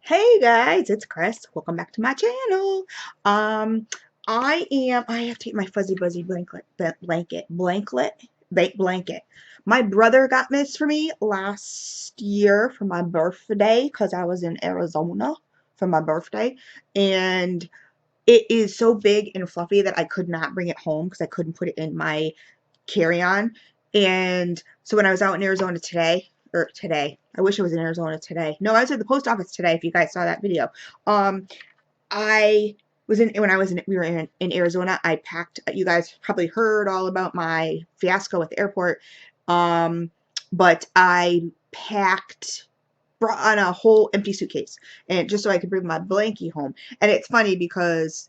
Hey guys, it's Chris. Welcome back to my channel. Um, I have to take my fuzzy buzzy blanket. My brother got this for me last year for my birthday because I was in Arizona for my birthday, and it is so big and fluffy that I could not bring it home because I couldn't put it in my carry-on. And so when I was out in Arizona today, I wish I was in Arizona today. No, I was at the post office today, if you guys saw that video. Um, I was in, when I was in, we were in Arizona, I packed, you guys probably heard all about my fiasco at the airport. Um, but I brought on a whole empty suitcase and just so I could bring my blankie home. And it's funny because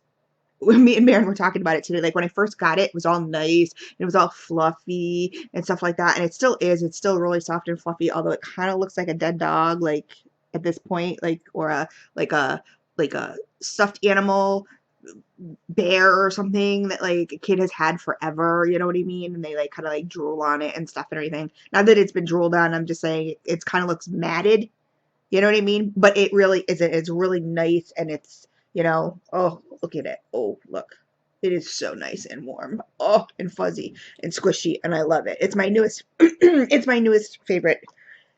when me and Maren were talking about it today, like when I first got it, it was all nice, it was all fluffy and stuff like that, and it still is. It's still really soft and fluffy, although it kind of looks like a dead dog, like at this point, like or like a like a stuffed animal bear or something that like a kid has had forever. You know what I mean? And they like kind of like drool on it and stuff and everything. Not that it's been drooled on. I'm just saying it's kind of looks matted. You know what I mean? But it really isn't. It's really nice and it's, oh, look at it. Oh, look. It is so nice and warm. Oh, and fuzzy and squishy and I love it. It's my newest it's my newest favorite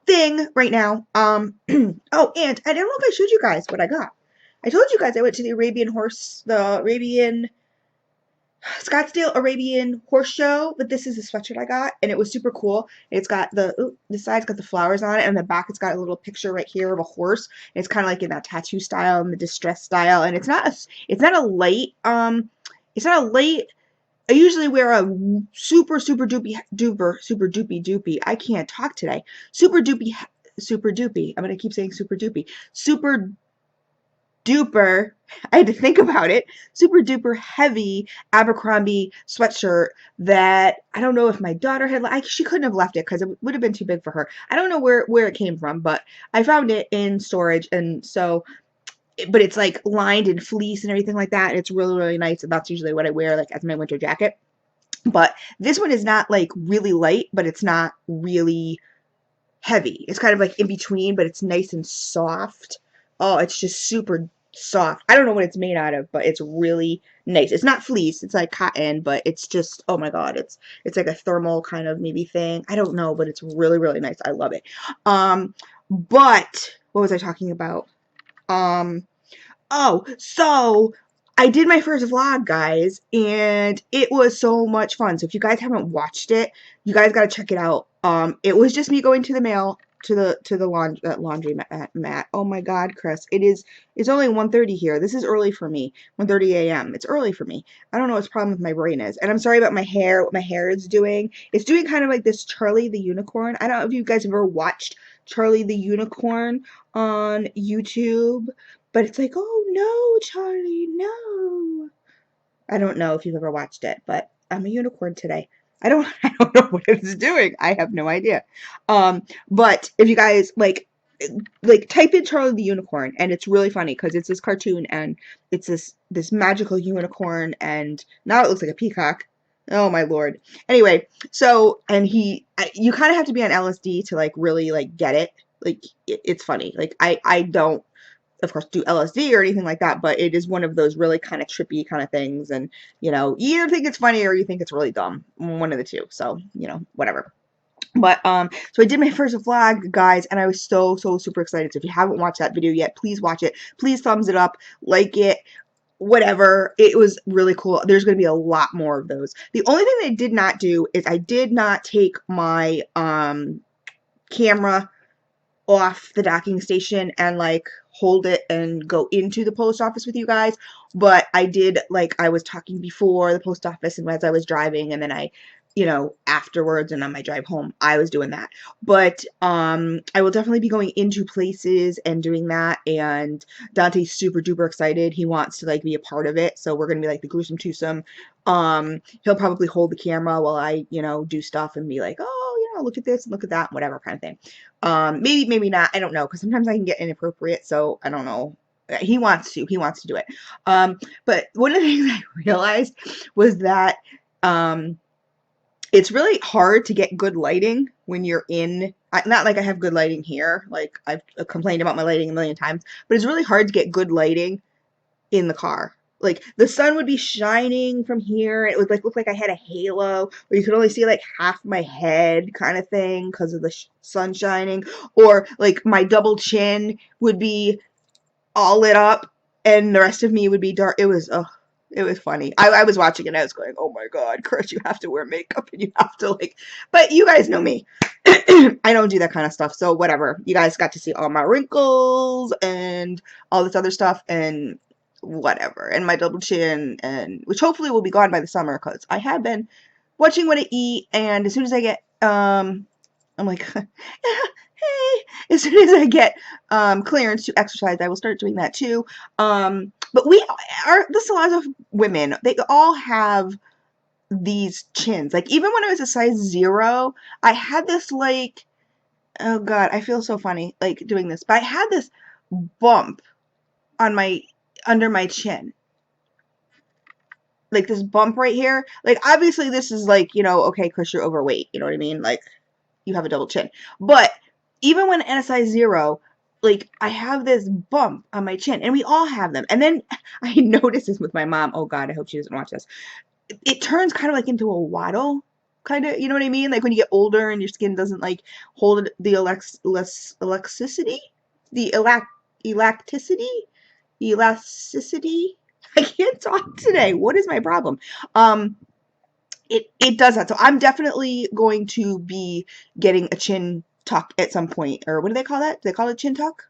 thing right now. Oh, and I don't know if I showed you guys what I got. I told you guys I went to the Arabian Scottsdale Arabian Horse Show, but this is the sweatshirt I got, and it was super cool. It's got the side's got the flowers on it, and the back it's got a little picture right here of a horse. And it's kind of like in that tattoo style and the distress style, and it's not a light. I usually wear a super doopy. I can't talk today. Super doopy. I'm gonna keep saying super doopy. Super duper, I had to think about it, super duper heavy Abercrombie sweatshirt that I don't know if my daughter she couldn't have left it because it would have been too big for her. I don't know where it came from, but I found it in storage, and so, but it's like lined in fleece and everything like that. And it's really, really nice, and that's usually what I wear like as my winter jacket. But this one is not like really light, but it's not really heavy. It's kind of like in between, but it's nice and soft. Oh, it's just super soft. I don't know what it's made out of, but it's really nice. It's not fleece, it's like cotton, but it's just, oh my god, it's like a thermal kind of maybe thing. I don't know, but it's really, really nice. I love it. But what was I talking about? Um, Oh, so I did my first vlog, guys, and it was so much fun. So if you guys haven't watched it, you guys gotta check it out. It was just me going to the mail to the laundry mat. Oh my God, Chris, it's only 1:30 here. This is early for me. 1:30 a.m. It's early for me. I don't know what's the problem with my brain is, and I'm sorry about my hair. What my hair is doing? It's doing kind of like this Charlie the Unicorn. I don't know if you guys have ever watched Charlie the Unicorn on YouTube. But it's like, oh no, Charlie, no. I don't know if you've ever watched it, but I'm a unicorn today. I don't know what it's doing. I have no idea. But if you guys like type in Charlie the Unicorn, and it's really funny because it's this cartoon and it's this magical unicorn, and now it looks like a peacock. Oh my lord. Anyway, so and you kind of have to be on LSD to like really like get it. Like it's funny. Like I don't of course do LSD or anything like that, but it is one of those really kind of trippy kind of things, and you either think it's funny or you think it's really dumb, one of the two. So whatever. But so I did my first vlog, guys, and I was so super excited. So if you haven't watched that video yet, please watch it. Please thumbs it up, like it, whatever. It was really cool. There's going to be a lot more of those. The only thing that I did not do is I did not take my camera off the docking station and like hold it and go into the post office with you guys. But I did, like I was talking before, the post office, and as I was driving, and then I afterwards and on my drive home I was doing that. But I will definitely be going into places and doing that, and Dante's super duper excited. He wants to like be a part of it, so we're gonna be like the gruesome twosome. He'll probably hold the camera while I do stuff and be like, oh, look at this and look at that, whatever kind of thing. Maybe not. I don't know, because sometimes I can get inappropriate, so I don't know. He wants to do it. But one of the things I realized was that it's really hard to get good lighting when you're in not like I have good lighting here. Like I've complained about my lighting a million times, but it's really hard to get good lighting in the car. Like the sun would be shining from here. It would like look like I had a halo, or you could only see like half my head, kind of thing, because of the sun shining. Or like my double chin would be all lit up, and the rest of me would be dark. It was funny. I was watching it and I was going, oh my god, Chris, you have to wear makeup and you have to like, but you guys know me. I don't do that kind of stuff, so whatever. You guys got to see all my wrinkles and all this other stuff and whatever, and my double chin, and which hopefully will be gone by the summer because I have been watching what I eat, and as soon as I get I'm like, hey, as soon as I get clearance to exercise, I will start doing that too. But we are the salons of women. They all have these chins. Like even when I was a size 0, I had this like, oh god, I feel so funny like doing this, but I had this bump on my under my chin. Like this bump right here. Like obviously this is like, okay, Chris, you're overweight. You know what I mean? Like you have a double chin. But even when in a size 0, like I have this bump on my chin, and we all have them. And then I noticed this with my mom. Oh God, I hope she doesn't watch this. It turns kind of like into a waddle, kind of. You know what I mean? Like when you get older and your skin doesn't like hold the elasticity, the elasticity, elasticity. I can't talk today. What is my problem? Um, it does that. So I'm definitely going to be getting a chin tuck at some point. Or what do they call that? Do they call it chin tuck?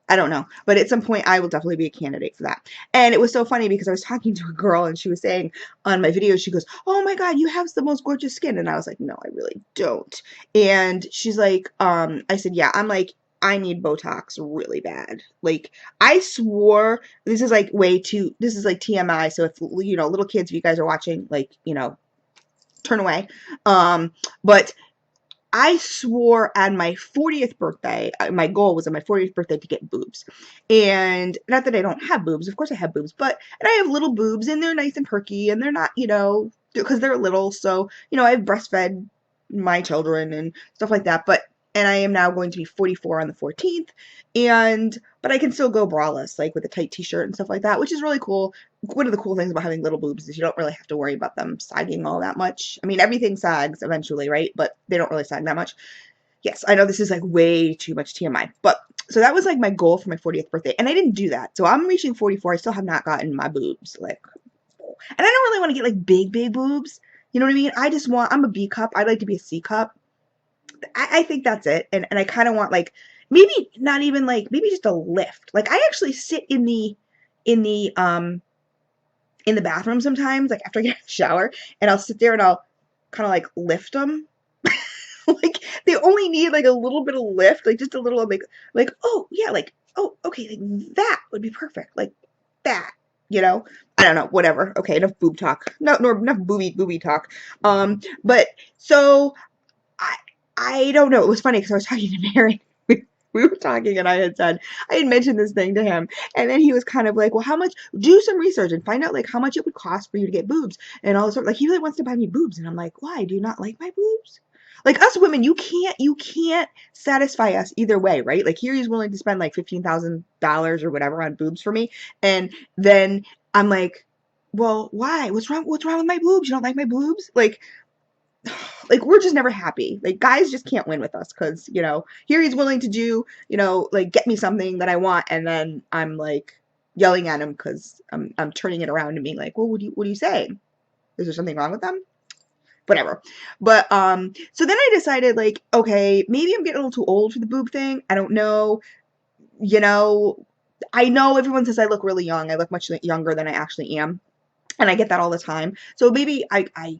I don't know. But at some point I will definitely be a candidate for that. And it was so funny because I was talking to a girl and she was saying on my video, she goes, oh my God, you have the most gorgeous skin. And I was like, no, I really don't. And she's like, I said, yeah, I'm like, I need Botox really bad. Like I swore this is like this is like TMI. So if, little kids, if you guys are watching, like, turn away. But I swore on my 40th birthday, my goal was on my 40th birthday to get boobs. And not that I don't have boobs, of course I have boobs, and I have little boobs and they're nice and perky and they're not, because they're little. So, I've breastfed my children and stuff like that. And I am now going to be 44 on the 14th. But I can still go braless, like with a tight t-shirt and stuff like that, which is really cool. One of the cool things about having little boobs is you don't really have to worry about them sagging all that much. I mean, everything sags eventually, right? But they don't really sag that much. Yes, I know this is like way too much TMI, but so that was like my goal for my 40th birthday, and I didn't do that. So I'm reaching 44. I still have not gotten my boobs, like, and I don't really want to get like big, big boobs. You know what I mean? I'm a B cup. I'd like to be a C cup. I think that's it. And I kind of want like maybe not even like maybe just a lift. Like I actually sit in the in the bathroom sometimes, like after I get a shower, and I'll sit there and I'll kind of like lift them. Like they only need like a little bit of lift, like just a little like oh yeah, like oh okay, like that would be perfect, like that. I don't know, whatever. Okay, enough boob talk. No, enough booby talk. But so I I don't know. It was funny because I was talking to Mary. We were talking, and I had mentioned this thing to him, and then he was kind of like, "Well, how much? Do some research and find out like how much it would cost for you to get boobs and all this sort. Like he really wants to buy me boobs, and I'm like, why? Do you not like my boobs? Like us women, you can't satisfy us either way, right? Like here he's willing to spend like $15,000 or whatever on boobs for me, and then I'm like, well, why? What's wrong? What's wrong with my boobs? You don't like my boobs? Like we're just never happy. Like guys just can't win with us because here he's willing to do like get me something that I want, and then I'm like yelling at him because I'm turning it around and being like, well, what are you saying? Is there something wrong with them? Whatever. But so then I decided like, okay, maybe I'm getting a little too old for the boob thing. I don't know. you know I know everyone says I look really young. I look much younger than I actually am, and I get that all the time. So maybe I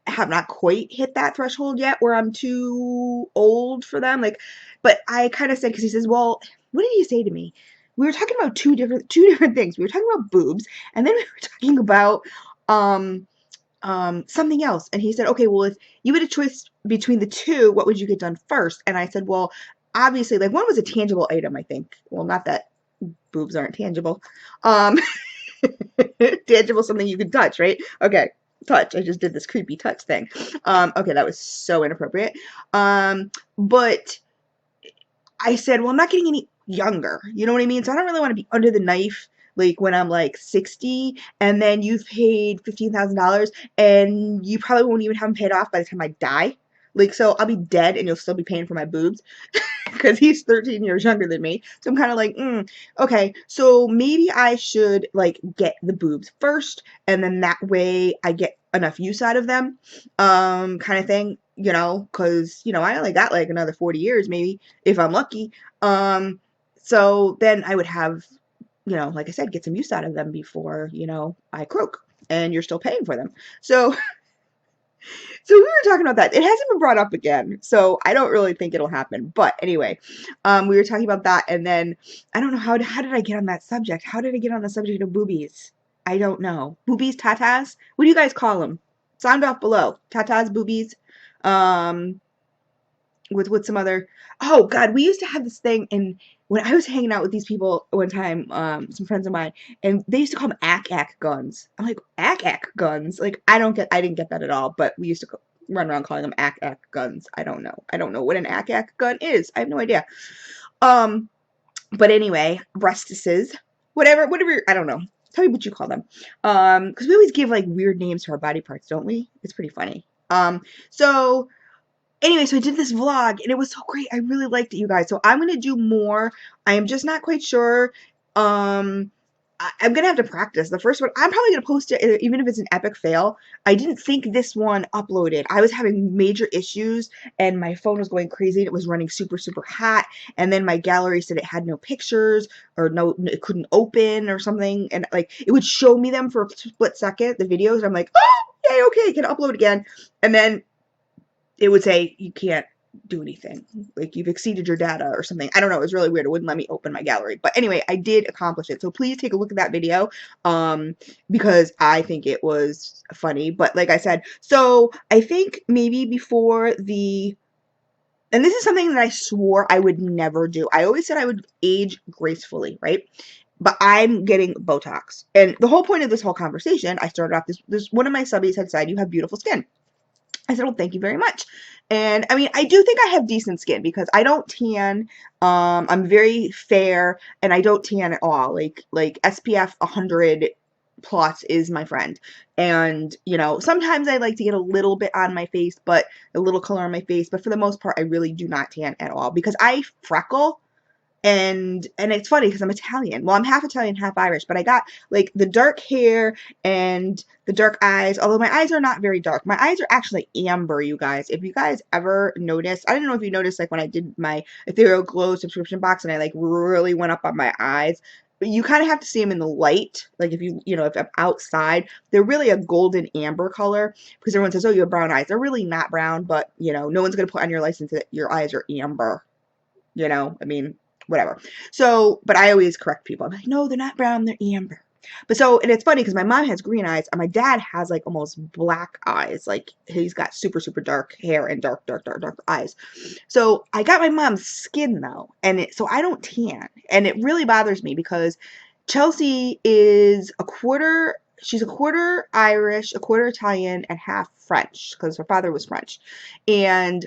have not quite hit that threshold yet where I'm too old for them. Like, but I kind of said, because he says, well, what did he say to me? We were talking about two different things. We were talking about boobs, and then we were talking about um something else. And he said, okay, well, if you had a choice between the two, what would you get done first? And I said, well, obviously, like one was a tangible item, I think. Well, not that boobs aren't tangible. Um, tangible, something you can touch, right? Okay. touch. I just did this creepy touch thing. Okay, that was so inappropriate. But I said, well, I'm not getting any younger. You know what I mean? So I don't really want to be under the knife like when I'm like 60 and then you've paid $15,000 and you probably won't even have them paid off by the time I die. Like, so I'll be dead and you'll still be paying for my boobs because he's 13 years younger than me. So I'm kind of like, okay, so maybe I should like get the boobs first, and then that way I get enough use out of them, kind of thing, because I only got like another 40 years maybe if I'm lucky. Um, so then I would have, like I said, get some use out of them before I croak, and you're still paying for them. So so we were talking about that. It hasn't been brought up again, so I don't really think it'll happen. But anyway, we were talking about that, and then I don't know how did I get on that subject? How did I get on the subject of boobies? I don't know. Boobies, tatas? What do you guys call them? Sound off below. Tatas, boobies. Um, with some other. Oh God, we used to have this thing, and when I was hanging out with these people one time, some friends of mine, and they used to call them ack guns. I'm like, ack guns? Like I didn't get that at all. But we used to run around calling them ack guns. I don't know. I don't know what an ack gun is. I have no idea. Um, but anyway, breastises, whatever. I don't know. Tell me what you call them. Because we always give like weird names to our body parts, don't we? It's pretty funny. So anyway, so I did this vlog and it was so great. I really liked it, you guys. So I'm gonna do more. I am just not quite sure. I'm gonna have to practice. The first one, I'm probably gonna post it even if it's an epic fail. I didn't think this one uploaded. I was having major issues and my phone was going crazy and it was running super, super hot. And then my gallery said it had no pictures or no, it couldn't open or something. And like it would show me them for a split second, the videos. And I'm like, oh, yay, okay, I can upload again. And then it would say you can't do anything, like you've exceeded your data or something. I don't know, it was really weird. It wouldn't let me open my gallery, but anyway, I did accomplish it. So please take a look at that video, because I think it was funny. But like I said, so I think maybe before the, and this is something that I swore I would never do. I always said I would age gracefully, right? But I'm getting Botox. And the whole point of this whole conversation, I started off this one of my subbies had said, you have beautiful skin. I said, well, thank you very much. And I mean, I do think I have decent skin because I don't tan. I'm very fair and I don't tan at all. Like SPF 100 plus is my friend. And, sometimes I like to get a little bit on my face, but a little color on my face. But for the most part, I really do not tan at all because I freckle. And it's funny because I'm Italian. Well, I'm half Italian, half Irish, but I got like the dark hair and the dark eyes, although my eyes are not very dark. My eyes are actually amber, you guys. If you guys ever notice, I don't know if you noticed like when I did my Ethereal Glow subscription box and I like really went up on my eyes, but you kind of have to see them in the light. Like if I'm outside, they're really a golden amber color because everyone says, oh, you have brown eyes. They're really not brown, but no one's going to put on your license that your eyes are amber. I mean, whatever. So, but I always correct people. I'm like, no, they're not brown, they're amber. But so, and it's funny because my mom has green eyes and my dad has like almost black eyes. Like he's got super, super dark hair and dark eyes. So I got my mom's skin though. And so I don't tan. And it really bothers me because Chelsea is she's a quarter Irish, a quarter Italian, and half French because her father was French. And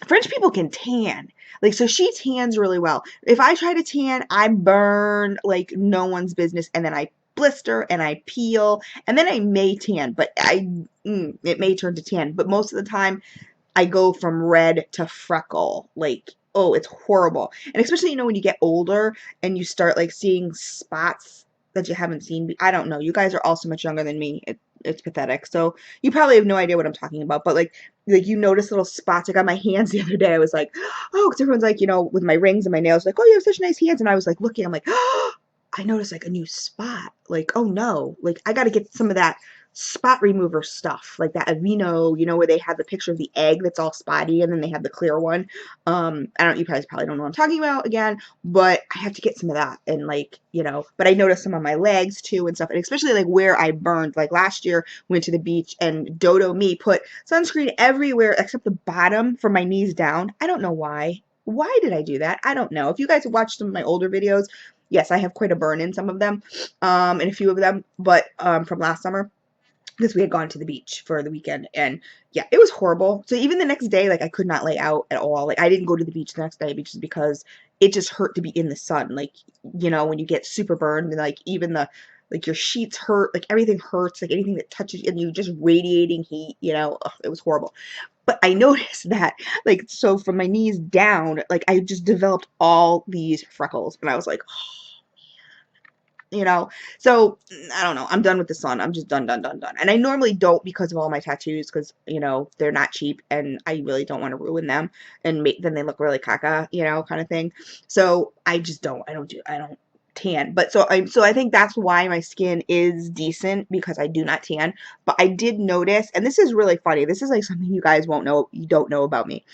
French people can tan. Like, so she tans really well. If I try to tan, I burn like no one's business. And then I blister and I peel. And then I may tan, but it may turn to tan. But most of the time, I go from red to freckle. Like, oh, it's horrible. And especially, when you get older and you start like seeing spots that you haven't seen. I don't know. You guys are all so much younger than me. It's pathetic. So you probably have no idea what I'm talking about. But like you notice little spots. Like on my hands the other day, I was like, oh, because everyone's like, with my rings and my nails, like, oh, you have such nice hands. And I was like looking, I'm like, oh, I noticed like a new spot. Like, oh no, like I got to get some of that spot remover stuff, like that Aveeno, where they have the picture of the egg that's all spotty and then they have the clear one. You guys probably don't know what I'm talking about again, but I have to get some of that. And like, but I noticed some on my legs too and stuff, and especially like where I burned. Like last year, went to the beach and Dodo me put sunscreen everywhere except the bottom from my knees down. I don't know why. Why did I do that? I don't know. If you guys have watched some of my older videos, yes, I have quite a burn in some of them, and a few of them, but from last summer. because we had gone to the beach for the weekend, and yeah, it was horrible. So even the next day, like I could not lay out at all. Like I didn't go to the beach the next day because it just hurt to be in the sun. Like, when you get super burned, and like even the like your sheets hurt, like everything hurts, like anything that touches, and you just radiating heat, ugh, it was horrible. But I noticed that, like, so from my knees down, like I just developed all these freckles, and I was like, you know so I don't know, I'm done with the sun. I'm just done, done, done, done. And I normally don't, because of all my tattoos, because they're not cheap, and I really don't want to ruin them and make then they look really caca, kind of thing. So I don't tan. But so I think that's why my skin is decent, because I do not tan. But I did notice, and this is really funny, this is like something you guys you don't know about me.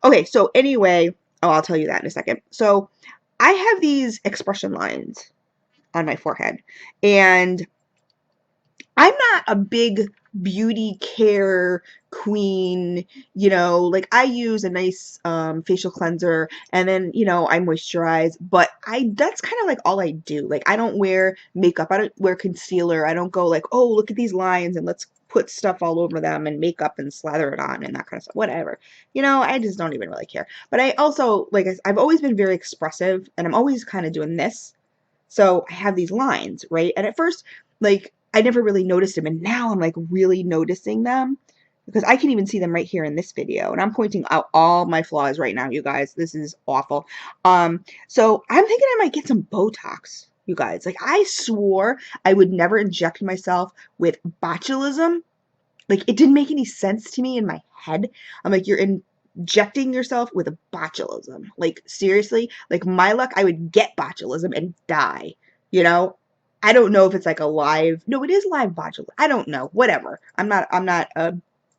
Okay, so anyway, I'll tell you that in a second. So I have these expression lines on my forehead. And I'm not a big beauty care queen, like I use a nice facial cleanser, and then, I moisturize, but that's kind of like all I do. Like I don't wear makeup, I don't wear concealer, I don't go like, oh, look at these lines and let's put stuff all over them and makeup and slather it on and that kind of stuff. Whatever. I just don't even really care. But I also, like, I've always been very expressive, and I'm always kind of doing this. So I have these lines, right? And at first, like, I never really noticed them. And now I'm like really noticing them, because I can even see them right here in this video. And I'm pointing out all my flaws right now, you guys. This is awful. So I'm thinking I might get some Botox, you guys. Like, I swore I would never inject myself with botulism. Like, it didn't make any sense to me in my head. I'm like, you're injecting yourself with a botulism. Like, seriously? Like, my luck, I would get botulism and die. You know? I don't know if it's like a live. No, it is live botulism. I don't know. Whatever. I'm not a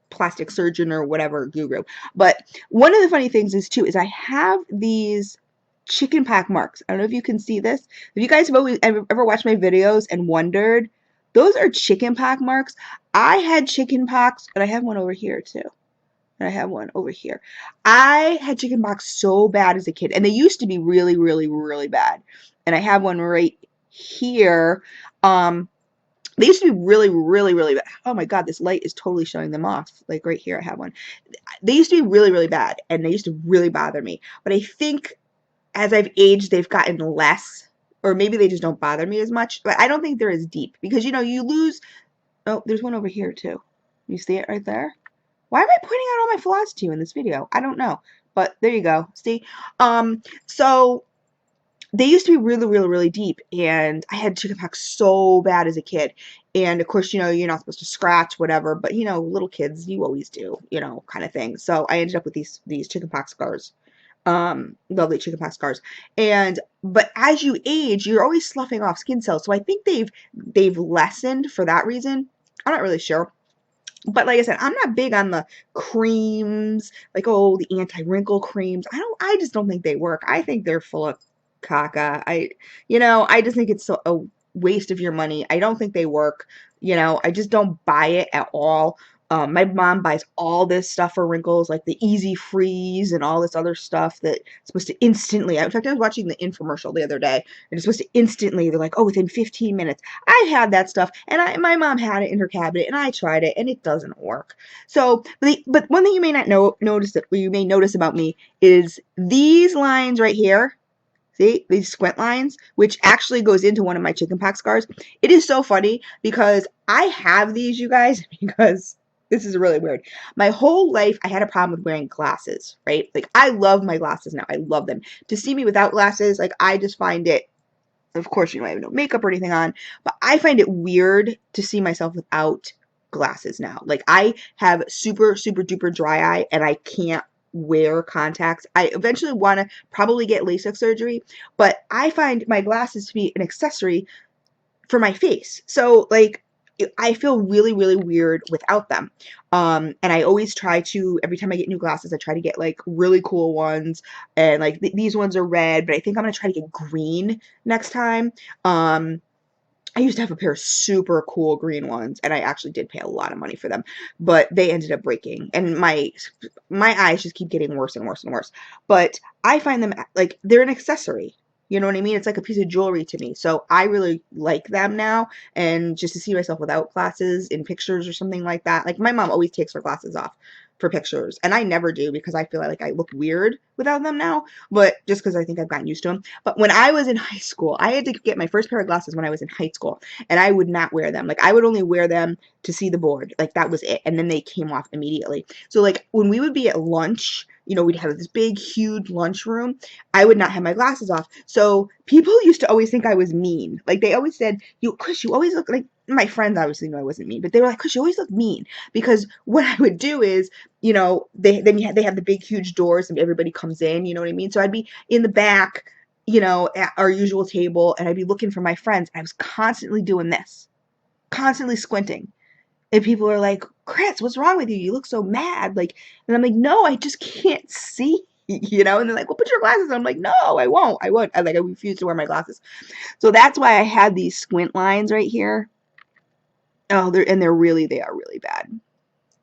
plastic surgeon or whatever guru. But one of the funny things is too is I have these chicken pox marks. I don't know if you can see this. If you guys have ever watched my videos and wondered, those are chicken pox marks. I had chicken pox, but I have one over here too. And I have one over here. I had chicken pox so bad as a kid, and they used to be really, really, really bad. And I have one right here. They used to be really, really, really bad. Oh my God, this light is totally showing them off. Like right here, I have one. They used to be really, really bad, and they used to really bother me. But I think as I've aged, they've gotten less, or maybe they just don't bother me as much. But I don't think they're as deep, because you lose. Oh, there's one over here too. You see it right there? Why am I pointing out all my flaws to you in this video? I don't know. But there you go. See? So they used to be really, really, really deep, and I had chickenpox so bad as a kid. And of course, you're not supposed to scratch, whatever, but little kids, you always do, kind of thing. So I ended up with these chickenpox scars. Lovely chickenpox scars. But as you age, you're always sloughing off skin cells. So I think they've lessened for that reason. I'm not really sure. But like I said, I'm not big on the creams, like, oh, the anti-wrinkle creams. I just don't think they work. I think they're full of caca. I just think it's a waste of your money. I don't think they work. I just don't buy it at all. My mom buys all this stuff for wrinkles, like the Easy Freeze and all this other stuff that's supposed to instantly. In fact, I was watching the infomercial the other day, and it's supposed to instantly. They're like, oh, within 15 minutes. I had that stuff, and my mom had it in her cabinet, and I tried it, and it doesn't work. So, but one thing you may not notice that you may notice about me is these lines right here. See, these squint lines, which actually goes into one of my chickenpox scars. It is so funny because I have these, you guys, because this is really weird. My whole life, I had a problem with wearing glasses, right? Like, I love my glasses now. I love them. To see me without glasses, like, I just find it, of course, I have no makeup or anything on, but I find it weird to see myself without glasses now. Like, I have super, super duper dry eye, and I can't wear contacts. I eventually want to probably get LASIK surgery, but I find my glasses to be an accessory for my face. So, like, I feel really, really weird without them. And I always try to, every time I get new glasses, I try to get like really cool ones. And like these ones are red, but I think I'm going to try to get green next time. I used to have a pair of super cool green ones, and I actually did pay a lot of money for them, but they ended up breaking, and my eyes just keep getting worse and worse and worse. But I find them like they're an accessory. You know what I mean? It's like a piece of jewelry to me. So I really like them now. And just to see myself without glasses in pictures or something like that. Like my mom always takes her glasses off for pictures. And I never do because I feel like I look weird without them now. But just because I think I've gotten used to them. But when I was in high school, I had to get my first pair of glasses when I was in high school. And I would not wear them. Like I would only wear them to see the board. Like that was it. And then they came off immediately. So like when we would be at lunch, you know, we'd have this big, huge lunchroom. I would not have my glasses off. So people used to always think I was mean. Like they always said, "You, Chris, you always look like." My friends obviously knew I wasn't mean, but they were like, "Chris, you always look mean." Because what I would do is, you know, they have the big, huge doors and everybody comes in. You know what I mean? So I'd be in the back, you know, at our usual table, and I'd be looking for my friends. I was constantly doing this, constantly squinting. And people are like, Chris, what's wrong with you? You look so mad. Like, and I'm like, no, I just can't see. You know, and they're like, well, put your glasses on. I'm like, no, I won't. I won't. I refuse to wear my glasses. So that's why I had these squint lines right here. Oh, they are really bad.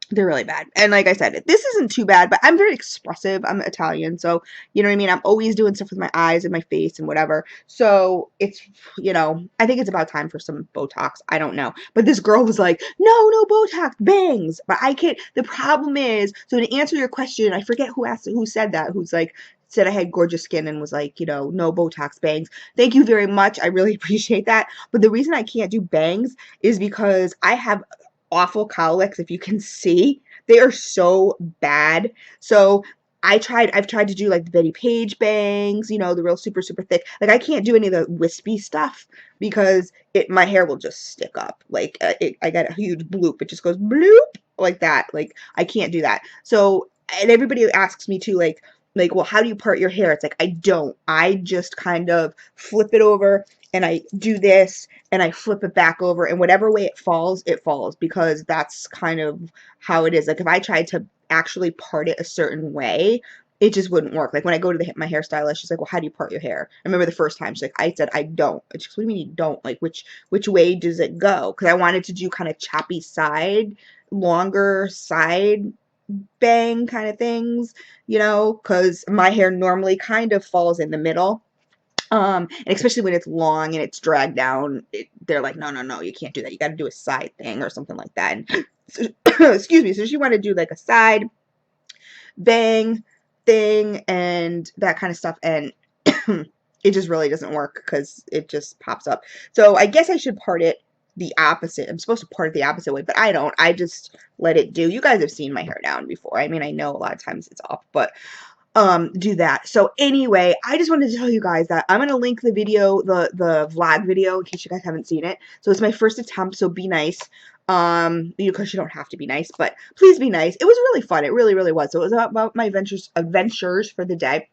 They're really bad. And like I said, this isn't too bad, but I'm very expressive. I'm Italian, so you know what I mean? I'm always doing stuff with my eyes and my face and whatever. So it's, you know, I think it's about time for some Botox. I don't know. But this girl was like, no, no Botox, bangs. But I can't. The problem is, so to answer your question, I forget who said that, who's like, said I had gorgeous skin and was like, you know, no Botox, bangs. Thank you very much. I really appreciate that. But the reason I can't do bangs is because I have awful cowlicks. If you can see, they are so bad. So I've tried to do like the Betty Page bangs, you know, the real super, super thick. Like I can't do any of the wispy stuff because my hair will just stick up. Like I got a huge bloop. It just goes bloop like that. Like I can't do that. So, and everybody asks me too, like, well, how do you part your hair? It's like, I don't. I just kind of flip it over and I do this and I flip it back over, and whatever way it falls because that's kind of how it is. Like if I tried to actually part it a certain way, it just wouldn't work. Like when I go to my hairstylist, she's like, well, how do you part your hair? I remember the first time she's like, I said, I don't. And she's like, what do you mean you don't? Like which way does it go? Because I wanted to do kind of choppy side, longer side bang kind of things, you know, because my hair normally kind of falls in the middle. And especially when it's long and it's dragged down, they're like, no, no, no, you can't do that. You got to do a side thing or something like that. And so, excuse me. So she wanted to do like a side bang thing and that kind of stuff. And it just really doesn't work because it just pops up. So I guess I should part it the opposite. I'm supposed to part it the opposite way, but I don't. I just let it do. You guys have seen my hair down before. I mean, I know a lot of times it's up, but do that. So anyway, I just wanted to tell you guys that I'm going to link the video, the vlog video in case you guys haven't seen it. So it's my first attempt, so be nice. Because you don't have to be nice, but please be nice. It was really fun. It really, really was. So it was about my adventures for the day.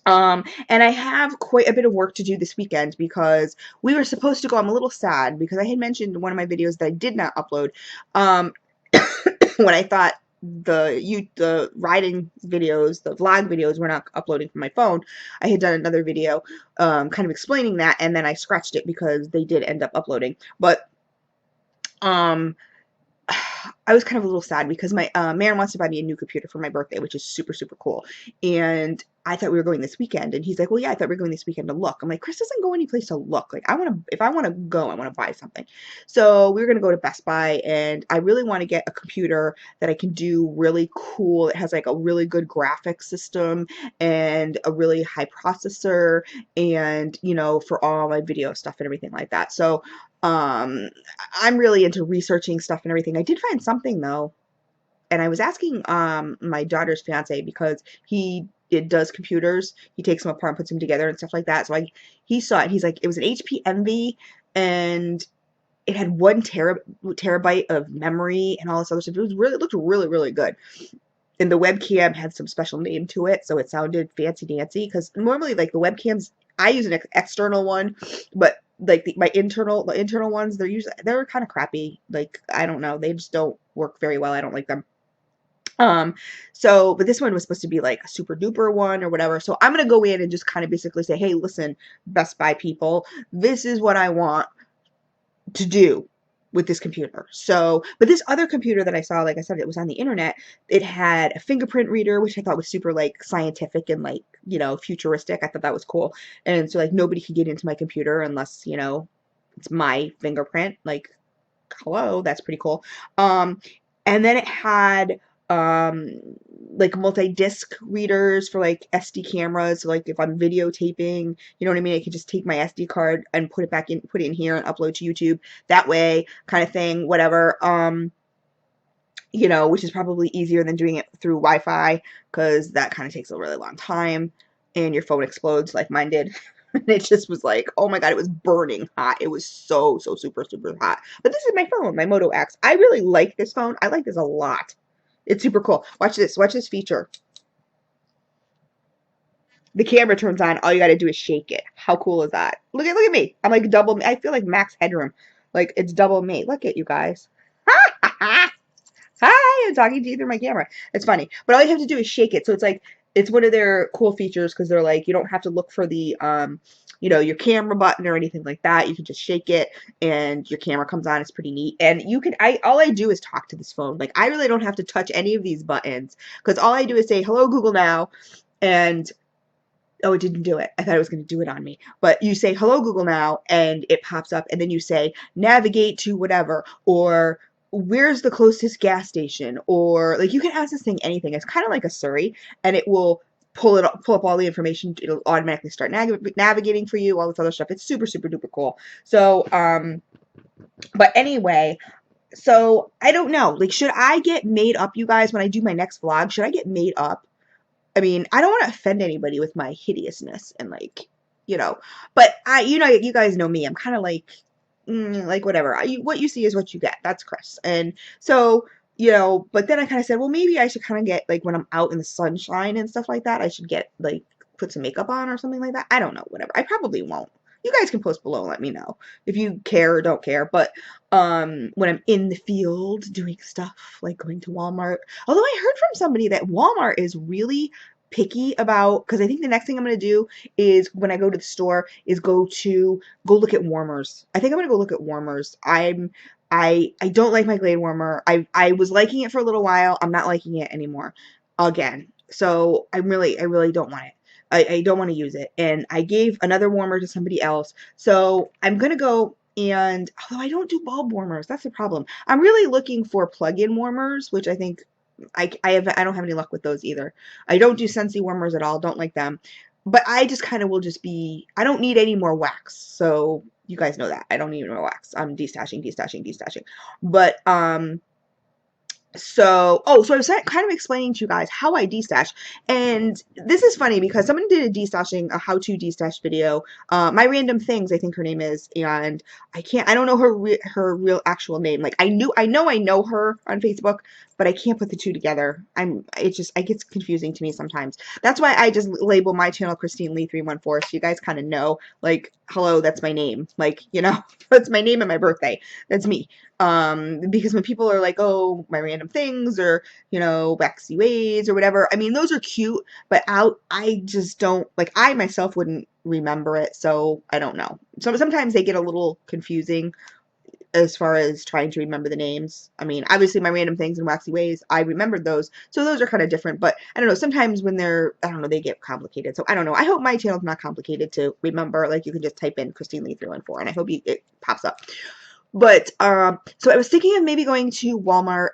And I have quite a bit of work to do this weekend because we were supposed to go. I'm a little sad because I had mentioned in one of my videos that I did not upload. When I thought the riding videos, the vlog videos were not uploading from my phone, I had done another video kind of explaining that, and then I scratched it because they did end up uploading. But um I was kind of a little sad because my man wants to buy me a new computer for my birthday, which is super, super cool. And I thought we were going this weekend. And he's like, well, yeah, I thought we were going this weekend to look. I'm like, Chris doesn't go any place to look. Like, if I want to go, I want to buy something. So we were going to go to Best Buy, and I really want to get a computer that I can do really cool. It has like a really good graphics system and a really high processor and, you know, for all my video stuff and everything like that. So, I'm really into researching stuff and everything. I did find something though, and I was asking my daughter's fiance because it does computers. He takes them apart and puts them together and stuff like that. So he saw it. He's like, it was an HP Envy, and it had 1 terabyte of memory and all this other stuff. It looked really, really good. And the webcam had some special name to it, so it sounded fancy dancy. Because normally, like the webcams, I use an external one, but like the internal ones, they're kind of crappy. Like I don't know, they just don't work very well. I don't like them. But this one was supposed to be like a super duper one or whatever. So I'm gonna go in and just kind of basically say, hey, listen, Best Buy people, this is what I want to do. with this computer. So, but this other computer that I saw, like I said, it was on the internet. It had a fingerprint reader, which I thought was super like scientific and like, futuristic. I thought that was cool. And so like nobody could get into my computer unless, it's my fingerprint. Like, hello, that's pretty cool. Um, and then it had um like multi-disc readers for like SD cameras. So like if I'm videotaping, you know what I mean? I could just take my SD card and put it in here and upload to YouTube that way, kind of thing, whatever. Which is probably easier than doing it through Wi-Fi because that kind of takes a really long time and your phone explodes like mine did. And it just was like, oh my God, it was burning hot. It was so, so super, super hot. But this is my phone, my Moto X. I really like this phone. I like this a lot. It's super cool. Watch this. Watch this feature. The camera turns on. All you got to do is shake it. How cool is that? Look at me. I'm like double. I feel like Max Headroom. Like it's double me. Look at you guys. Hi, I'm talking to you through my camera. It's funny. But all you have to do is shake it. So it's like, it's one of their cool features because they're like, you don't have to look for the, your camera button or anything like that. You can just shake it and your camera comes on. It's pretty neat. And all I do is talk to this phone. Like, I really don't have to touch any of these buttons because all I do is say, hello, Google now. And oh, it didn't do it. I thought it was going to do it on me. But you say, hello, Google now, and it pops up. And then you say, navigate to whatever, or where's the closest gas station? Or like you can ask this thing anything. It's kind of like a Siri, and it will pull up all the information. It'll automatically start navigating for you, all this other stuff. It's super, super duper cool. So, but anyway, so I don't know. Like, should I get made up, you guys, when I do my next vlog? Should I get made up? I mean, I don't want to offend anybody with my hideousness and like, but you guys know me. I'm kind of like whatever. What you see is what you get. That's Chris. And so, but then I kind of said, well, maybe I should kind of get like when I'm out in the sunshine and stuff like that, I should get like put some makeup on or something like that. I don't know, whatever. I probably won't. You guys can post below and let me know if you care or don't care. But when I'm in the field doing stuff like going to Walmart, although I heard from somebody that Walmart is really picky about, because I think the next thing I'm going to do is when I go to the store is go look at warmers. I think I'm going to go look at warmers. I don't like my Glade warmer. I was liking it for a little while. I'm not liking it anymore again. So I really don't want it. I don't want to use it. And I gave another warmer to somebody else. So I'm going to go, and although I don't do bulb warmers, that's the problem. I'm really looking for plug-in warmers, which I think I don't have any luck with those either. I don't do Scentsy warmers at all. Don't like them. But I just kind of will just be, I don't need any more wax. So you guys know that. I don't need any more wax. I'm destashing. But so I was kind of explaining to you guys how I destash, and this is funny because someone did a how-to destash video, my random things, I think her name is, and I don't know her real actual name. Like I know her on Facebook, but I can't put the two together. It gets confusing to me sometimes. That's why I just label my channel Christine Lee 314, so you guys kind of know, like, hello, that's my name. Like, that's my name and my birthday. That's me. Because when people are like, oh, my random things, or, waxy ways or whatever, I mean, those are cute, but I just don't, like, I myself wouldn't remember it, so I don't know. So sometimes they get a little confusing as far as trying to remember the names. I mean, obviously my random things and waxy ways, I remembered those, so those are kind of different, but I don't know, sometimes when they get complicated, so I don't know. I hope my channel's not complicated to remember. Like, you can just type in Christine Lee 314, and I hope it pops up. But so I was thinking of maybe going to Walmart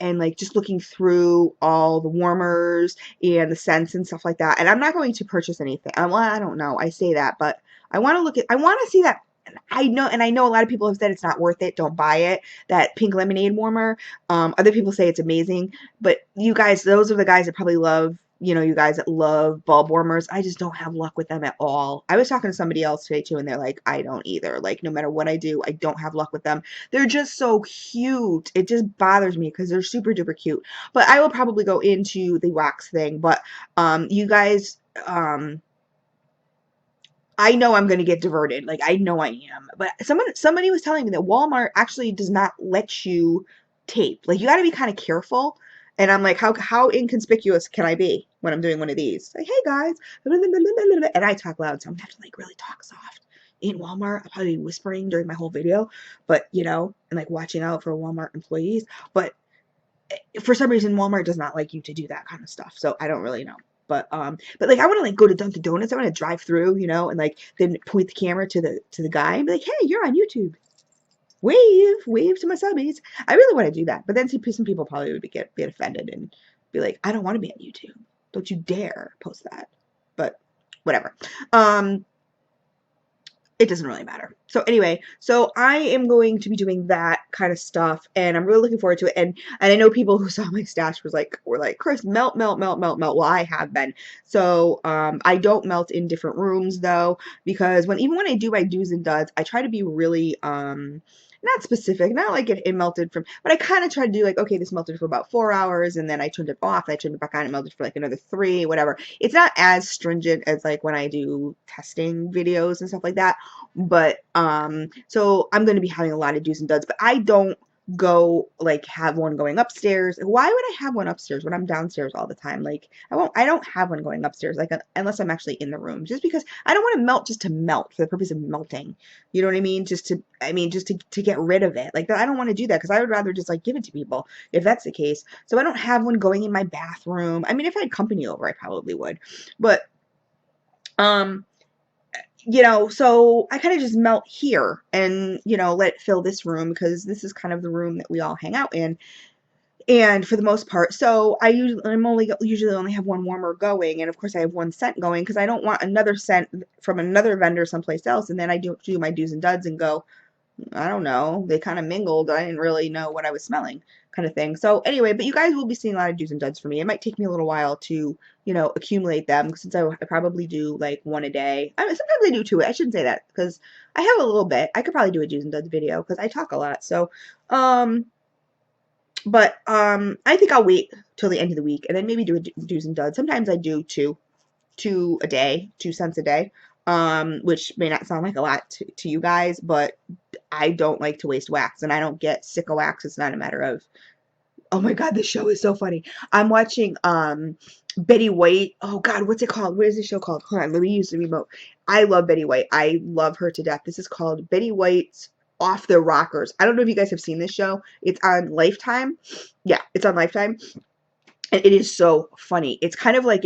and like just looking through all the warmers and the scents and stuff like that. And I'm not going to purchase anything. Well, I don't know. I say that, but I want to see that. I know a lot of people have said it's not worth it. Don't buy it. That pink lemonade warmer. Other people say it's amazing, but you guys, those are the guys that probably love, you guys that love bulb warmers. I just don't have luck with them at all. I was talking to somebody else today too, and they're like, I don't either. Like, no matter what I do, I don't have luck with them. They're just so cute. It just bothers me because they're super duper cute. But I will probably go into the wax thing. But you guys, I know I'm going to get diverted. Like, I know I am. But somebody was telling me that Walmart actually does not let you tape. Like, you got to be kind of careful. And I'm like, how inconspicuous can I be when I'm doing one of these? Like, hey guys, and I talk loud, so I'm gonna have to like really talk soft in Walmart, I'll probably be whispering during my whole video, but you know, and like watching out for Walmart employees. But for some reason, Walmart does not like you to do that kind of stuff. So I don't really know. But like I want to like go to Dunkin' Donuts. I want to drive through, you know, and like then point the camera to the guy and be like, "Hey, you're on YouTube. Wave to my subbies." I really want to do that, but then some people probably would get offended and be like, "I don't want to be on YouTube. Don't you dare post that." But whatever. It doesn't really matter. So anyway, so I am going to be doing that kind of stuff, and I'm really looking forward to it. And I know people who saw my stash were like, Chris, melt, melt, melt, melt, melt. Well, I have been. So I don't melt in different rooms though, because even when I do my do's and duds, I try to be really not specific, not like it melted from, but I kind of try to do like, okay, this melted for about 4 hours, and then I turned it off, and I turned it back on, it melted for like another 3, whatever. It's not as stringent as like when I do testing videos and stuff like that. But so I'm going to be having a lot of do's and duds, but I don't go like have one going upstairs. Why would I have one upstairs when I'm downstairs all the time? Like I don't have one going upstairs, like unless I'm actually in the room, just because I don't want to melt just to melt for the purpose of melting. You know what I mean? Just to get rid of it. Like that, I don't want to do that, because I would rather just like give it to people if that's the case. So I don't have one going in my bathroom. I mean, if I had company over, I probably would. But um you know, so I kind of just melt here and, you know, let it fill this room, because this is kind of the room that we all hang out in. And for the most part, so usually only have one warmer going, and of course I have one scent going, because I don't want another scent from another vendor someplace else, and then I do my do's and duds and go, I don't know, they kind of mingled. I didn't really know what I was smelling, kind of thing. So anyway, but you guys will be seeing a lot of do's and duds for me. It might take me a little while to, you know, accumulate them, since I probably do like one a day. I mean, sometimes I do two. I shouldn't say that, because I have a little bit. I could probably do a do's and duds video, because I talk a lot. So, but I think I'll wait till the end of the week and then maybe do a do's and duds. Sometimes I do two a day, 2 cents a day, which may not sound like a lot to you guys, but I don't like to waste wax, and I don't get sick of wax. It's not a matter of, oh my God, this show is so funny. I'm watching Betty White. Oh God, what's it called? What is this show called? Hold on, let me use the remote. I love Betty White. I love her to death. This is called Betty White's Off the Rockers. I don't know if you guys have seen this show. It's on Lifetime. Yeah, it's on Lifetime. And it is so funny. It's kind of like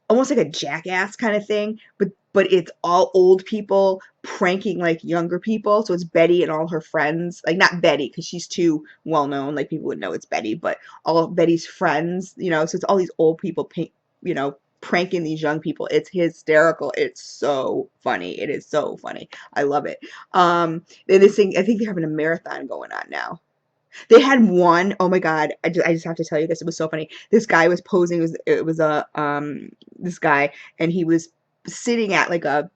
almost like a Jackass kind of thing, but it's all old people pranking like younger people. So it's Betty and all her friends, like not Betty because she's too well known, like people would know it's Betty, but all of Betty's friends, you know. So it's all these old people, you know, pranking these young people. It's hysterical. It's so funny. It is so funny. I love it. This thing, I think they're having a marathon going on now. They had one, oh my God, I just have to tell you this. It was so funny. This guy was posing, it was a this guy, and he was sitting at like a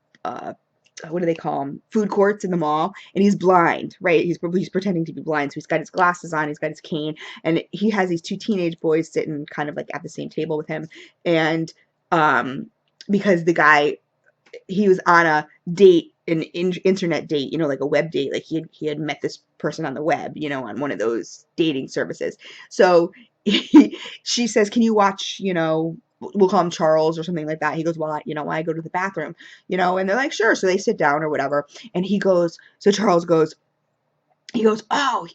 what do they call them? Food courts in the mall, and he's blind, right? He's pretending to be blind. So he's got his glasses on, he's got his cane, and he has these 2 teenage boys sitting kind of like at the same table with him. And because the guy, he was on a date, an internet date, you know, like a web date. Like he had met this person on the web, you know, on one of those dating services. So she says, "Can you watch, you know, we'll call him Charles or something like that." He goes, "Well, you know, I go to the bathroom, you know," and they're like, "Sure." So they sit down or whatever. And so Charles goes, "Oh," he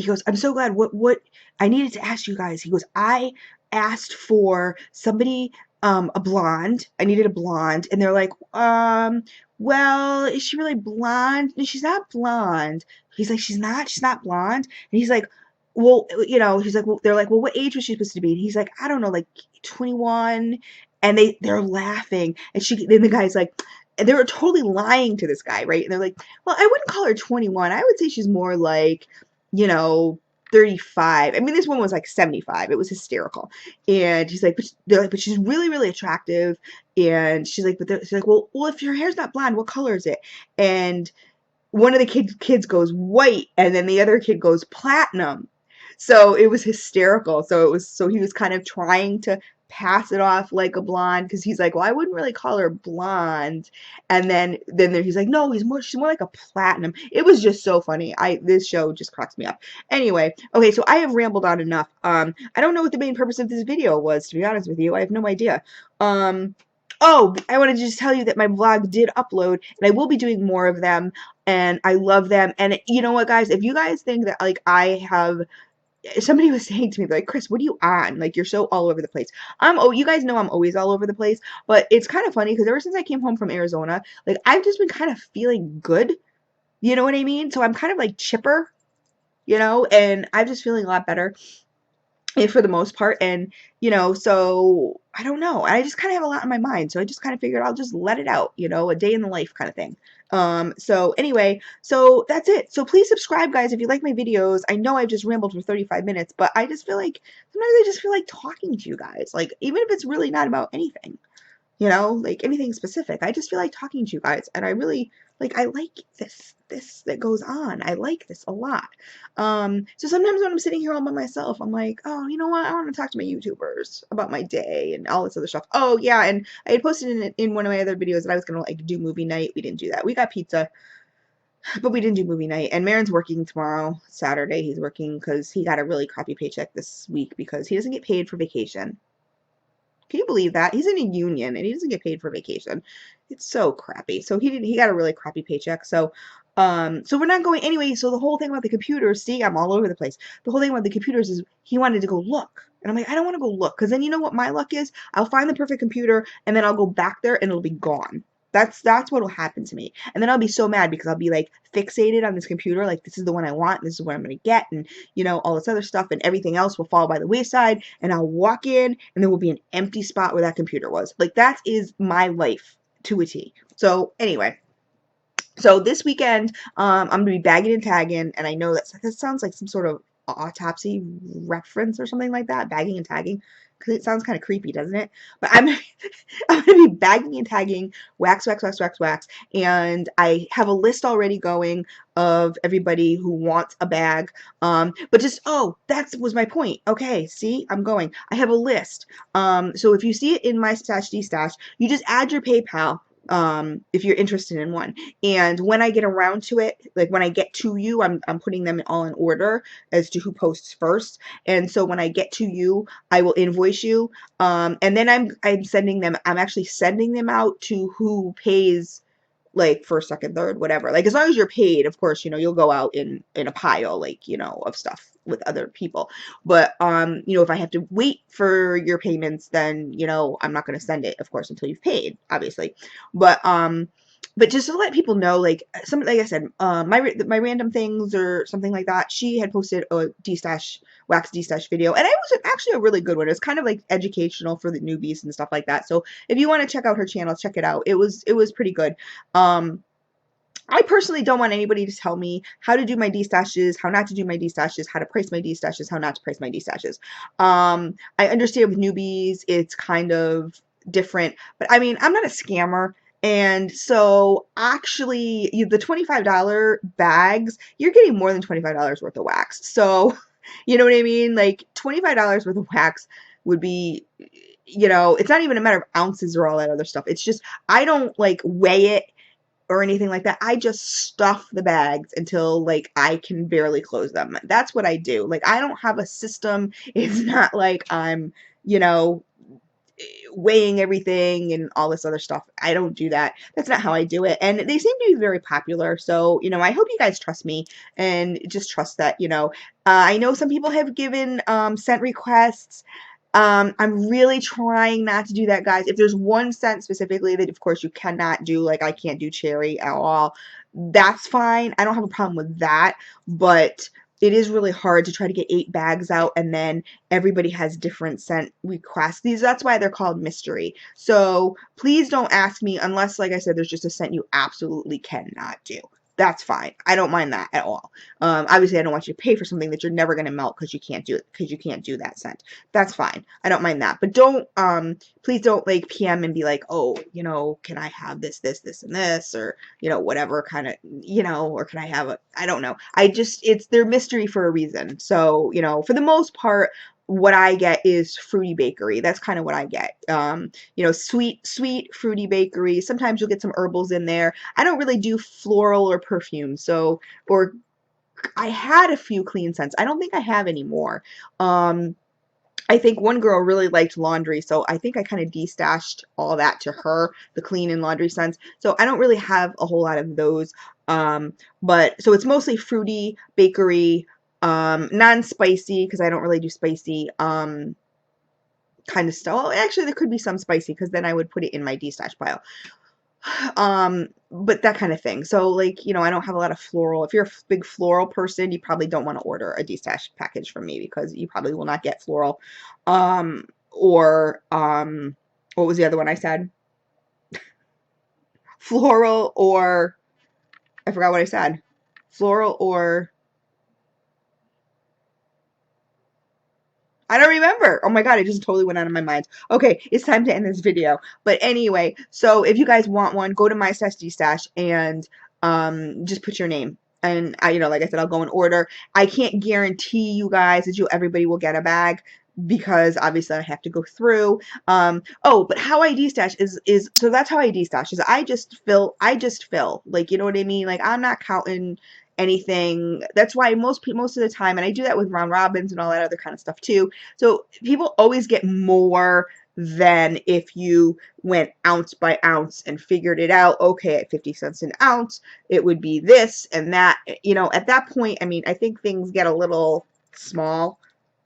goes, "I'm so glad. What I needed to ask you guys." He goes, "I asked for somebody, a blonde. I needed a blonde." And they're like, well, is she really blonde?" "No, she's not blonde." He's like, she's not blonde." And he's like, "Well, you know," he's like, "Well," they're like, "Well, what age was she supposed to be?" And he's like, "I don't know, like 21." And they're laughing. And then the guy's like, and they were totally lying to this guy, right? And they're like, "Well, I wouldn't call her 21. I would say she's more like, you know, 35. I mean, this one was like 75. It was hysterical." And he's like, they're like, "But she's really, really attractive." And she's like, she's like, well, if your hair's not blonde, what color is it?" And one of the kids goes white, and then the other kid goes platinum. So it was hysterical. So he was kind of trying to pass it off like a blonde, because he's like, "Well, I wouldn't really call her blonde." And then he's like, "No, she's more like a platinum." It was just so funny. This show just cracks me up. Anyway, okay, so I have rambled on enough. I don't know what the main purpose of this video was, to be honest with you. I have no idea. Oh, I wanted to just tell you that my vlog did upload, and I will be doing more of them, and I love them. And you know what, guys? If you guys think that, like, I have, somebody was saying to me, like, Chris, what are you on? Like, you're so all over the place. Oh, you guys know I'm always all over the place, but it's kind of funny because ever since I came home from Arizona, like, I've just been kind of feeling good. You know what I mean? So I'm kind of like chipper, and I'm just feeling a lot better for the most part. And so I don't know, I just kind of have a lot in my mind, so I just kind of figured I'll just let it out, a day in the life kind of thing. So anyway, so that's it. So please subscribe, guys, if you like my videos. I know I've just rambled for 35 minutes, but I just feel like sometimes I just feel like talking to you guys, like, even if it's really not about anything, like anything specific. I just feel like talking to you guys, and I really I like this that goes on. I like this a lot. So sometimes when I'm sitting here all by myself, I'm like, oh, you know what? I want to talk to my YouTubers about my day and all this other stuff. Oh yeah, and I had posted in one of my other videos that I was gonna do movie night. We didn't do that. We got pizza, but we didn't do movie night. And Marin's working tomorrow, Saturday. He's working because he got a really crappy paycheck this week because he doesn't get paid for vacation. Can you believe that? He's in a union and he doesn't get paid for vacation. It's so crappy. So he got a really crappy paycheck. So we're not going anyway. So the whole thing about the computers, see, I'm all over the place. The whole thing about the computers is he wanted to go look. And I'm like, I don't want to go look, because then you know what my luck is? I'll find the perfect computer and then I'll go back there and it'll be gone. That's what will happen to me. And then I'll be so mad because I'll be like fixated on this computer, like this is the one I want, this is what I'm gonna get, and all this other stuff, and everything else will fall by the wayside, and I'll walk in and there will be an empty spot where that computer was. Like, that is my life to a T. So anyway, so this weekend, I'm gonna be bagging and tagging, and I know that sounds like some sort of autopsy reference or something like that, bagging and tagging, because it sounds kind of creepy, doesn't it? But I'm gonna be bagging and tagging, wax, wax, wax, wax, wax, and I have a list already going of everybody who wants a bag. But just, oh, that was my point. Okay, see, I'm going. I have a list. So if you see it in my stash D stash, you just add your PayPal. If you're interested in one, and when I get around to it, like when I get to you, I'm putting them all in order as to who posts first. And so when I get to you, I will invoice you, and then I'm sending them. I'm actually sending them out to who pays, like, first, second, third, whatever. Like, as long as you're paid, of course, you'll go out in a pile, like, of stuff with other people. But if I have to wait for your payments, then I'm not going to send it, of course, until you've paid, obviously. But just to let people know, like, like I said, my random things or something like that, she had posted a wax D-stash video, and it was actually a really good one. It was kind of like educational for the newbies and stuff like that. So if you want to check out her channel, check it out. It was pretty good. I personally don't want anybody to tell me how to do my D-stashes, how not to do my D-stashes, how to price my D-stashes, how not to price my D-stashes. I understand with newbies, it's kind of different, but I mean, I'm not a scammer. And so actually, the $25 bags, you're getting more than $25 worth of wax. So, you know what I mean? Like, $25 worth of wax would be, it's not even a matter of ounces or all that other stuff. It's just, I don't like weigh it or anything like that. I just stuff the bags until, like, I can barely close them. That's what I do. Like, I don't have a system. It's not like I'm, you know, weighing everything and all this other stuff. I don't do that. That's not how I do it. And they seem to be very popular. So, I hope you guys trust me and just trust that, I know some people have given scent requests. I'm really trying not to do that, guys. If there's one scent specifically that, of course, you cannot do, like, I can't do cherry at all, that's fine. I don't have a problem with that, but it is really hard to try to get 8 bags out, and then everybody has different scent requests. That's why they're called mystery. So please don't ask me unless, like I said, there's just a scent you absolutely cannot do. That's fine. I don't mind that at all. Obviously, I don't want you to pay for something that you're never going to melt because you can't do it, because you can't do that scent. That's fine. I don't mind that. But don't, please don't, like, PM and be like, oh, can I have this, this, this, and this, or, whatever kind of, or can I have I don't know. They're mystery for a reason. So, for the most part, what I get is fruity bakery. That's kind of what I get. Sweet fruity bakery. Sometimes you'll get some herbals in there. I don't really do floral or perfume. So, or I had a few clean scents. I don't think I have anymore. I think one girl really liked laundry, so I think I kind of destashed all that to her, the clean and laundry scents. So I don't really have a whole lot of those. But so it's mostly fruity, bakery, non-spicy because I don't really do spicy kind of stuff. Well, actually, there could be some spicy because then I would put it in my destash pile. But that kind of thing. So like, you know, I don't have a lot of floral. If you're a big floral person, you probably don't want to order a destash package from me because you probably will not get floral. Or what was the other one I said? Floral or I forgot what I said. Floral or I don't remember. Oh my God, it just totally went out of my mind. Okay, it's time to end this video. But anyway, so if you guys want one, go to my stash Stash and just put your name. And I, you know, like I said, I'll go in order. I can't guarantee you guys that everybody will get a bag because obviously I have to go through. Oh, but how I destash is so that's how I destash is I just fill. Like, you know what I mean? Like I'm not counting anything. That's why most of the time, and I do that with round robins and all that other kind of stuff too. So people always get more than if you went ounce by ounce and figured it out. Okay, at 50 cents an ounce, it would be this and that. You know, at that point, I mean, I think things get a little small,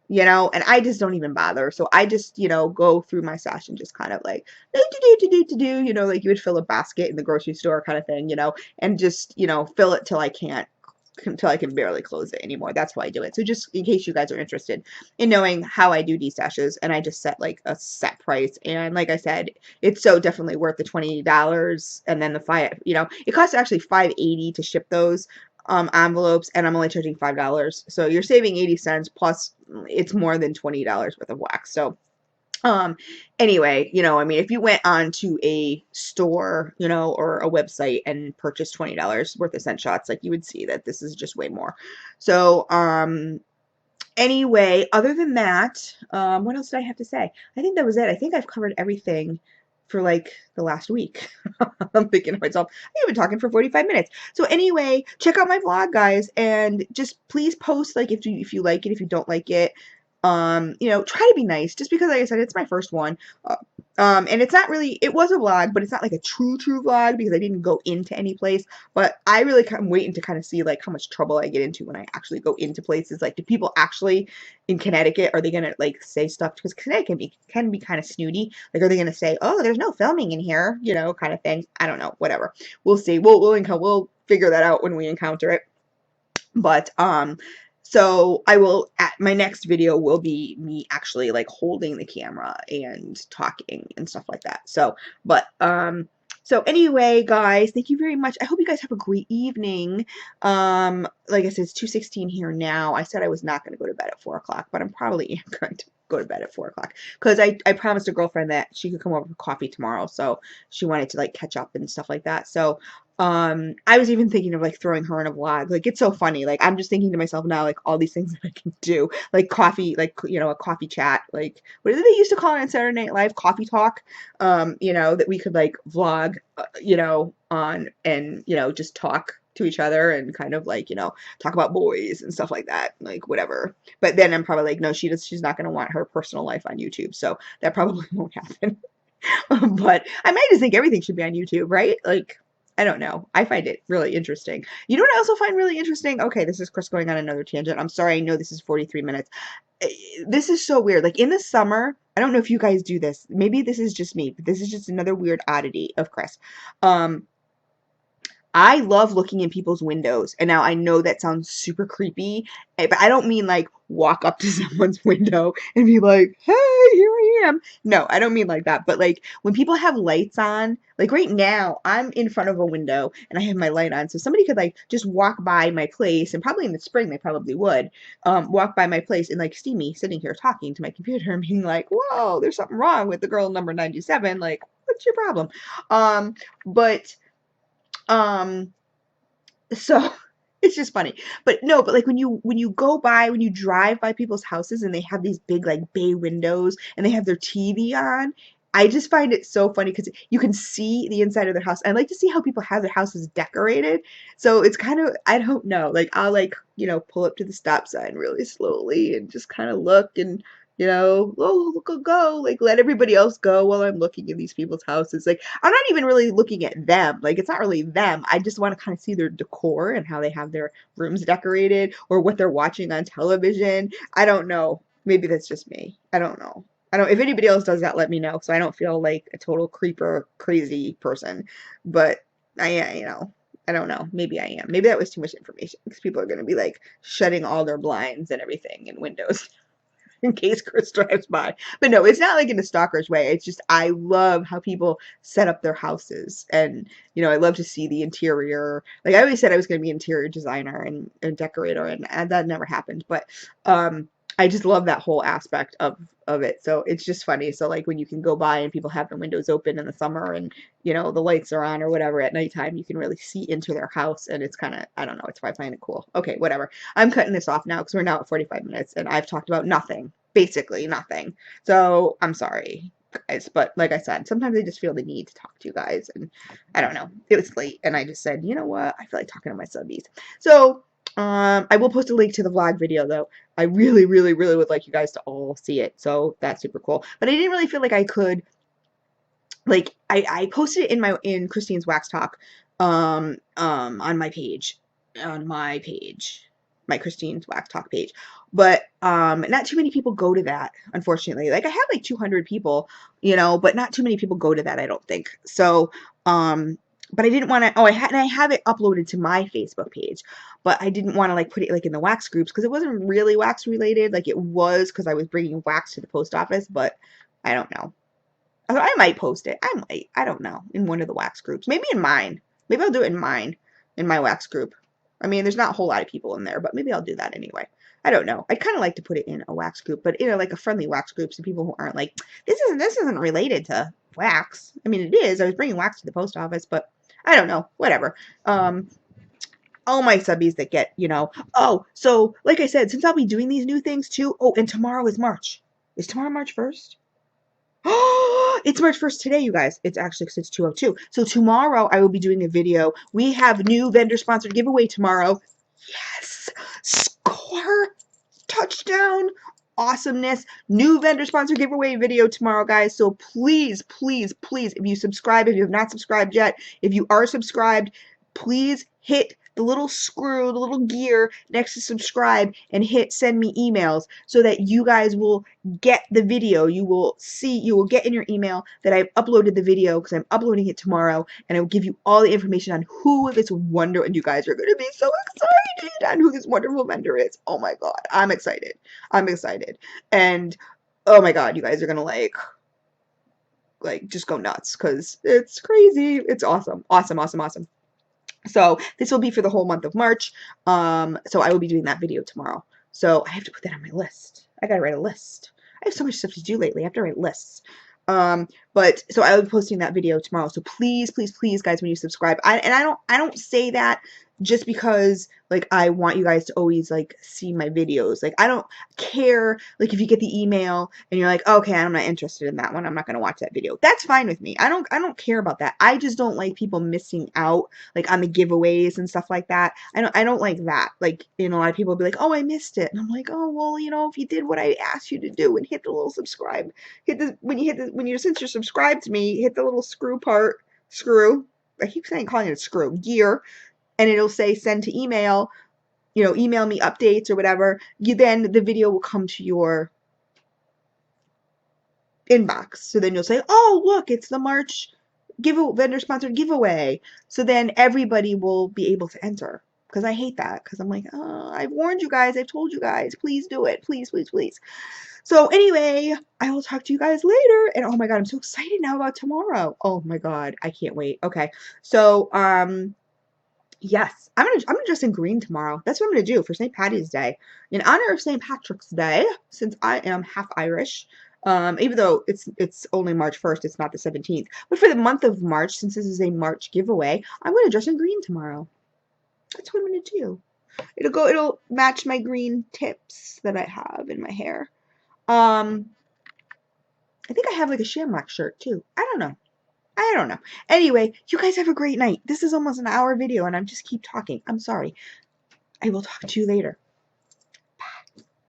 you know, and I just don't even bother. So I just, you know, go through my stash and just kind of like do, you know, like you would fill a basket in the grocery store kind of thing, you know, and just, you know, fill it till I can't until I can barely close it anymore. That's why I do it. So just in case you guys are interested in knowing how I do destashes, and I just set like a set price. And like I said, it's so definitely worth the $20 and then the five, you know, it costs actually $5.80 to ship those envelopes, and I'm only charging $5. So you're saving 80 cents plus it's more than $20 worth of wax. So um, anyway, you know, I mean, if you went on to a store, you know, or a website and purchased $20 worth of scent shots, like you would see that this is just way more. So, anyway, other than that, what else did I have to say? I think that was it. I think I've covered everything for like the last week. I'm thinking to myself, I've been talking for 45 minutes. So anyway, check out my vlog, guys, and just please post like if you like it, if you don't like it. You know, try to be nice just because like I said, it's my first one. And it's not really, it was a vlog, but it's not like a true vlog because I didn't go into any place. But I really am waiting to kind of see like how much trouble I get into when I actually go into places. Like, do people actually in Connecticut, are they gonna like say stuff? Because Connecticut can be kind of snooty. Like, are they gonna say, oh, there's no filming in here, you know, kind of thing? I don't know. Whatever. We'll see. We'll figure that out when we encounter it. But so I will, at my next video will be me actually like holding the camera and talking and stuff like that. So, but so anyway, guys, thank you very much. I hope you guys have a great evening. Like I said, it's 2:16 here now. I said I was not going to go to bed at 4 o'clock, but I'm probably going to go to bed at 4 o'clock because I promised a girlfriend that she could come over for coffee tomorrow. So she wanted to like catch up and stuff like that. So I was even thinking of like throwing her in a vlog. Like, it's so funny. Like, I'm just thinking to myself now, like all these things that I can do, like coffee, like, you know, a coffee chat, like what did they used to call it on Saturday Night Live? Coffee talk. You know, that we could like vlog, you know, on and, you know, just talk to each other and kind of like, you know, talk about boys and stuff like that, like whatever. But then I'm probably like, no, she's not going to want her personal life on YouTube. So that probably won't happen. But I might just think everything should be on YouTube, right? Like, I don't know. I find it really interesting. You know what I also find really interesting? Okay, this is Chris going on another tangent. I'm sorry. I know this is 43 minutes. This is so weird. Like in the summer, I don't know if you guys do this. Maybe this is just me, but this is just another weird oddity of Chris. I love looking in people's windows. And now I know that sounds super creepy, but I don't mean like walk up to someone's window and be like, hey, here I am. No, I don't mean like that. But like when people have lights on, like right now, I'm in front of a window and I have my light on. So somebody could like just walk by my place, and probably in the spring, they probably would walk by my place and like see me sitting here talking to my computer and being like, whoa, there's something wrong with the girl number 97. Like, what's your problem? But um, so it's just funny. But no, but like when you drive by people's houses and they have these big like bay windows and they have their TV on, I just find it so funny because you can see the inside of their house. I like to see how people have their houses decorated. So it's kind of, I don't know, like I'll like, you know, pull up to the stop sign really slowly and just kind of look and You know, oh, go, like let everybody else go while I'm looking in these people's houses. Like I'm not even really looking at them. Like it's not really them. I just want to kind of see their decor and how they have their rooms decorated or what they're watching on television. I don't know. Maybe that's just me. I don't know. I don't. If anybody else does that, let me know so I don't feel like a total creeper, crazy person. But you know, I don't know. Maybe I am. Maybe that was too much information because people are going to be like shutting all their blinds and everything and windows in case Chris drives by. But no, it's not like in a stalker's way. It's just I love how people set up their houses. And, you know, I love to see the interior. Like I always said I was going to be an interior designer and decorator, and that never happened. But I just love that whole aspect of it. So it's just funny. So like when you can go by and people have the windows open in the summer and, you know, the lights are on or whatever at nighttime, you can really see into their house. And it's kind of, I don't know, it's why I find it cool. Okay, whatever. I'm cutting this off now because we're now at 45 minutes and I've talked about nothing, basically nothing. So I'm sorry, guys. But like I said, sometimes I just feel the need to talk to you guys. And I don't know, it was late and I just said, you know what? I feel like talking to my subbies. So I will post a link to the vlog video though. I really, really, really would like you guys to all see it. So that's super cool. But I didn't really feel like I could, like, I posted it in Christine's Wax Talk, on my page, my Christine's Wax Talk page. But, not too many people go to that, unfortunately. Like, I have like 200 people, you know, but not too many people go to that, I don't think. So, but I didn't want to, oh, I have it uploaded to my Facebook page, but I didn't want to like put it like in the wax groups because it wasn't really wax related. Like it was because I was bringing wax to the post office, but I don't know. I might post it. I might. I don't know. In one of the wax groups. Maybe in mine. Maybe I'll do it in mine. In my wax group. I mean, there's not a whole lot of people in there, but maybe I'll do that anyway. I don't know. I'd kind of like to put it in a wax group, but like a friendly wax group, so people who aren't like, this isn't related to wax. I mean, it is. I was bringing wax to the post office, but I don't know. Whatever. All my subbies that get, you know. Oh, so like I said, since I'll be doing these new things too. Oh, and tomorrow is March. Is tomorrow March 1st? Oh, it's March 1st today, you guys. It's actually because it's 2:02. So tomorrow I will be doing a video. We have new vendor sponsored giveaway tomorrow. Yes. Score. Touchdown. Awesomeness. New vendor sponsored giveaway video tomorrow, guys. So please, please, please, if you subscribe, if you have not subscribed yet, if you are subscribed, please hit the little screw, the little gear next to subscribe and hit send me emails so that you guys will get the video. You will get in your email that I've uploaded the video because I'm uploading it tomorrow and I will give you all the information on who this wonderful, and you guys are going to be so excited on who this wonderful vendor is. Oh my God. I'm excited. I'm excited. And oh my God, you guys are going to like just go nuts because it's crazy. It's awesome. Awesome, awesome, awesome. So this will be for the whole month of March. So I will be doing that video tomorrow. So I have to put that on my list. I gotta write a list. I have so much stuff to do lately. I have to write lists. But so I will be posting that video tomorrow. So please, please, please, guys, when you subscribe, I don't say that just because like I want you guys to always like see my videos. Like I don't care like if you get the email and you're like, okay, I'm not interested in that one. I'm not gonna watch that video. That's fine with me. I don't care about that. I just don't like people missing out like on the giveaways and stuff like that. I don't like that. Like, you know, a lot of people will be like, oh, I missed it. And I'm like, oh well, you know, if you did what I asked you to do and hit the little subscribe, when you since you're subscribed to me, hit the little screw. I keep calling it a screw, gear, and it'll say send to email, you know, email me updates or whatever. Then the video will come to your inbox. So then you'll say, oh, look, it's the March vendor sponsored giveaway. So then everybody will be able to enter. Because I hate that. Because I'm like, oh, I've warned you guys. I've told you guys. Please do it. Please, please, please. So anyway, I will talk to you guys later. And oh my God, I'm so excited now about tomorrow. Oh my God, I can't wait. Okay. So, yes, I'm gonna dress in green tomorrow. That's what I'm gonna do for St. Patty's Day. In honor of St. Patrick's Day, since I am half Irish. Even though it's only March 1st, it's not the 17th. But for the month of March, since this is a March giveaway, I'm gonna dress in green tomorrow. That's what I'm gonna do. It'll match my green tips that I have in my hair. I think I have like a shamrock shirt too. I don't know. Anyway, you guys have a great night. This is almost an hour video and I'm just keep talking. I'm sorry. I will talk to you later.